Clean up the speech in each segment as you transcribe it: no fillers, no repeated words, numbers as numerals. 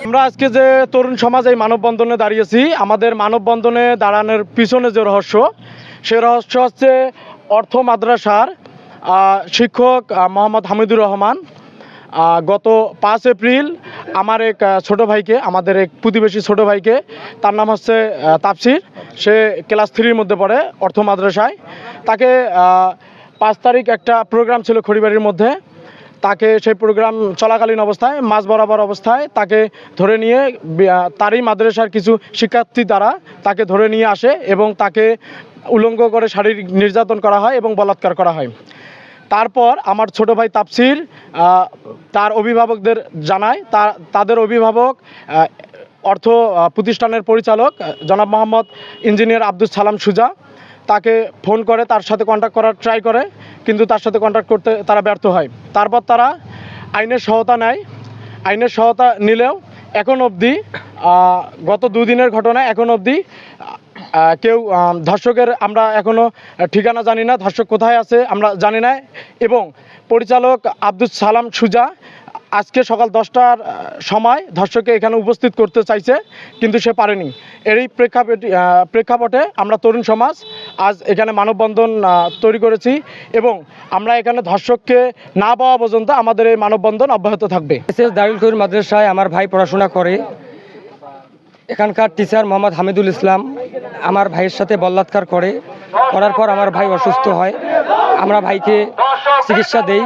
আমরা আজকে যে তরুণ সমাজ এই মানববন্ধনে দাঁড়িয়েছি, আমাদের মানববন্ধনে দাঁড়ানোর পিছনে যে রহস্য, সে রহস্য হচ্ছে অর্থ মাদ্রাসার শিক্ষক মোহাম্মদ হামিদুর রহমান গত 5 এপ্রিল আমার এক ছোট ভাইকে, আমাদের এক প্রতিবেশী ছোট ভাইকে, তার নাম হচ্ছে তাফসির, সে ক্লাস 3-র মধ্যে পড়ে অর্থ মাদ্রাসায়। তাকে 5 তারিখ একটা প্রোগ্রাম ছিল খড়িবাড়ির মধ্যে, তাকে সেই প্রোগ্রাম চলাকালীন অবস্থায় মাঝ বরাবর অবস্থায় তাকে ধরে নিয়ে তারই মাদ্রাসার কিছু শিক্ষার্থী দ্বারা তাকে ধরে নিয়ে আসে এবং তাকে উলঙ্গ করে শারীরিক নির্যাতন করা হয় এবং বলাৎকার করা হয়। তারপর আমার ছোট ভাই তাফসির তার অভিভাবকদের জানায়, তাদের অভিভাবক অর্থ প্রতিষ্ঠানের পরিচালক জনাব মোহাম্মদ ইঞ্জিনিয়ার আব্দুল সালাম সুজা তাকে ফোন করে, তার সাথে কন্ট্যাক্ট করার ট্রাই করে, কিন্তু তার সাথে কন্ট্যাক্ট করতে তারা ব্যর্থ হয়। তারপর তারা আইনের সহায়তা নেয়। আইনের সহায়তা নিলেও এখন অবধি, গত 2 দিনের ঘটনা, এখন অবধি কেউ ধর্ষকের আমরা এখনও ঠিকানা জানি না, ধর্ষক কোথায় আছে আমরা জানি না। এবং পরিচালক আব্দুল সালাম সুজা আজকে সকাল 10টার সময় ধর্ষককে এখানে উপস্থিত করতে চাইছে, কিন্তু সে পারেনি। এরই প্রেক্ষাপটে আমরা তরুণ সমাজ আজ এখানে মানববন্ধন তৈরি করেছি এবং আমরা এখানে ধর্ষককে না পাওয়া পর্যন্ত আমাদের এই মানববন্ধন অব্যাহত থাকবে। দারুল কবির মাদ্রাসায় আমার ভাই পড়াশোনা করে। এখানকার টিচার মোহাম্মদ হামিদুল ইসলাম আমার ভাইয়ের সাথে বলাৎকার করার পর আমার ভাই অসুস্থ হয়। আমরা ভাইকে চিকিৎসা দেই।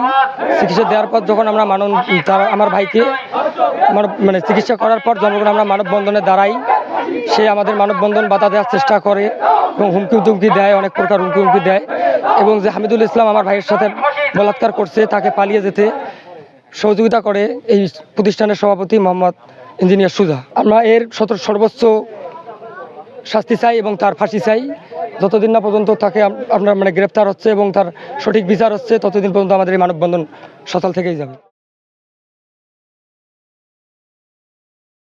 চিকিৎসা দেওয়ার পর যখন আমরা আমার ভাইকে চিকিৎসা করার পর যখন আমরা মানববন্ধনে দাঁড়াই, সে আমাদের মানববন্ধন বাধা দেওয়ার চেষ্টা করে এবং হুমকি দেয়, অনেক প্রকার হুমকি দেয়। এবং যে হামিদুল ইসলাম আমার ভাইয়ের সাথে বলাৎকার করছে তাকে পালিয়ে যেতে সহযোগিতা করে এই প্রতিষ্ঠানের সভাপতি মোহাম্মদ ইঞ্জিনিয়ার সুজা। আমরা এর সর্বোচ্চ শাস্তি চাই এবং তার ফাঁসি চাই। যতদিন না পর্যন্ত তাকে আপনার গ্রেপ্তার হচ্ছে এবং তার সঠিক বিচার হচ্ছে, ততদিন পর্যন্ত আমাদের এই মানববন্ধন সচল থেকেই যাবে।